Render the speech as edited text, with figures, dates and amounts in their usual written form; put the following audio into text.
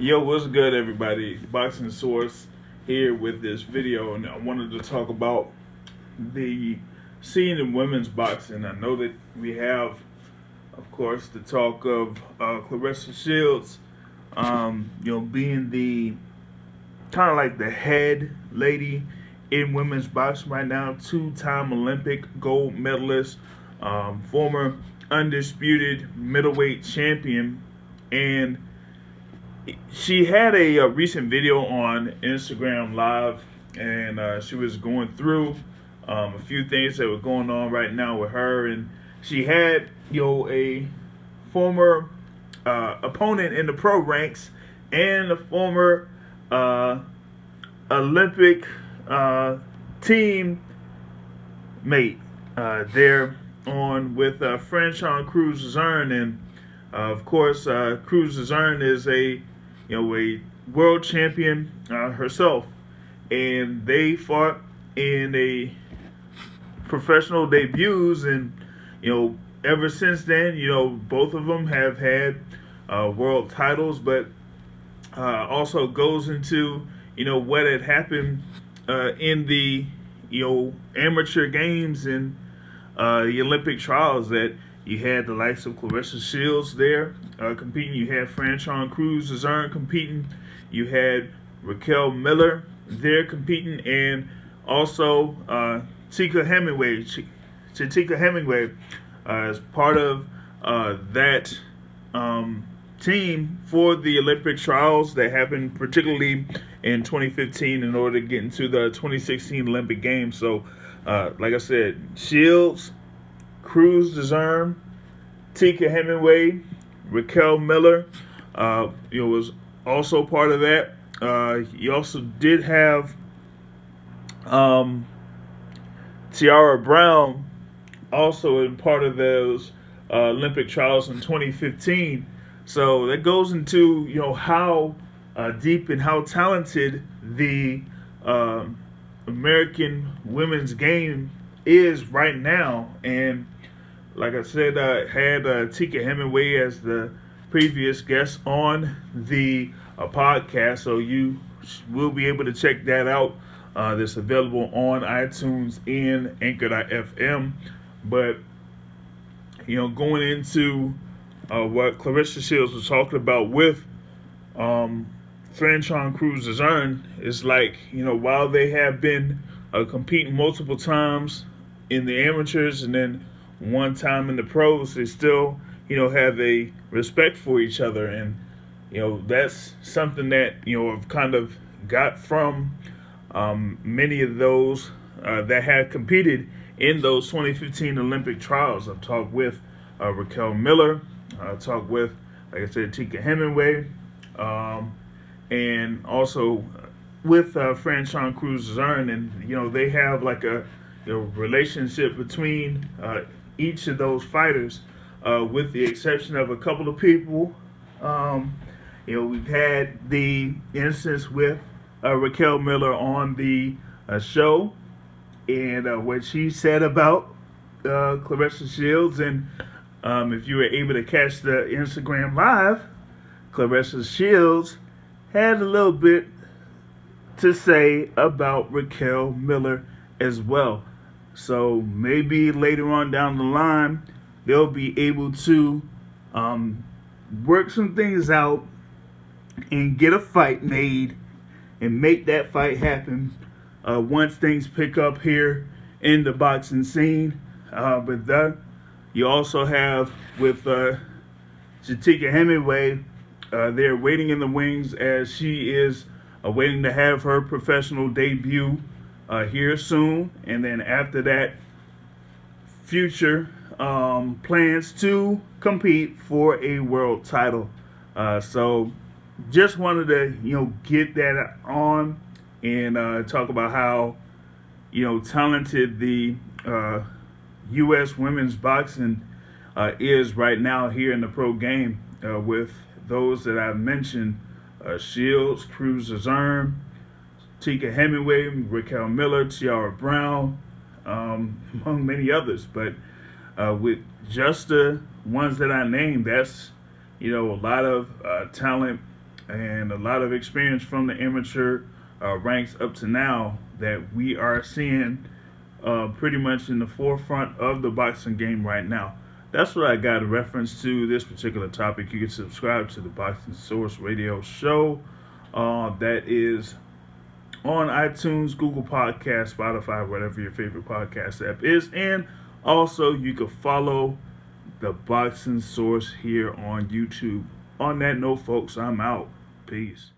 Yo, what's good, everybody? Boxing Source here with this video, and I wanted to talk about the scene in women's boxing. I know that we have, of course, the talk of Claressa Shields, being the kind of like the head lady in women's boxing right now, two-time Olympic gold medalist, former undisputed middleweight champion, and she had a recent video on Instagram Live, and she was going through a few things that were going on right now with her, and she had a former opponent in the pro ranks and a former Olympic team mate there on with Franchon Crews-Dezurn, and of course Crews-Dezurn is a world champion herself, and they fought in a professional debuts, and ever since then, both of them have had world titles, but also goes into what had happened in the amateur games and the Olympic trials, that you had the likes of Claressa Shields there competing. You had Franchon Crews-Dezurn competing. You had Raquel Miller there competing, and also Chatika Hemingway as part of that team for the Olympic trials that happened particularly in 2015 in order to get into the 2016 Olympic Games. So, like I said, Shields, Crews-Dezurn, Tika Hemingway, Raquel Miller, was also part of that. You also did have Tiara Brown also in part of those Olympic trials in 2015. So that goes into how deep and how talented the American women's game is right now. And like I said, I had Tika Hemingway as the previous guest on the podcast, so you will be able to check that out. That's available on iTunes and Anchor.fm. But going into what Claressa Shields was talking about with Franchon Crews-Dezurn, is like, while they have been competing multiple times in the amateurs and then one time in the pros, they still have a respect for each other, and that's something that I've kind of got from many of those that had competed in those 2015 Olympic trials. I've talked with Raquel Miller, I've talked with, like I said, Tika Hemingway, and also with Franchon Crews-Dezurn, and they have like a relationship between each of those fighters, with the exception of a couple of people. We've had the instance with Raquel Miller on the show, and what she said about Claressa Shields. And if you were able to catch the Instagram Live, Claressa Shields had a little bit to say about Raquel Miller as well. So maybe later on down the line, they'll be able to work some things out and get a fight made and make that fight happen once things pick up here in the boxing scene. But that, you also have with Chatika Hemingway, they're waiting in the wings as she is waiting to have her professional debut here soon, and then after that, future plans to compete for a world title. So just wanted to get that on and talk about how talented the U.S. women's boxing is right now here in the pro game, with those that I've mentioned: Shields, Crews-Dezurn, Tika Hemingway, Raquel Miller, Tiara Brown, among many others. But with just the ones that I named, that's a lot of talent and a lot of experience from the amateur ranks up to now that we are seeing pretty much in the forefront of the boxing game right now. That's what I got in reference to this particular topic. You can subscribe to the Boxing Source Radio Show. That is on iTunes, Google Podcasts, Spotify, whatever your favorite podcast app is. And also, you can follow the Boxing Source here on YouTube. On that note, folks, I'm out. Peace.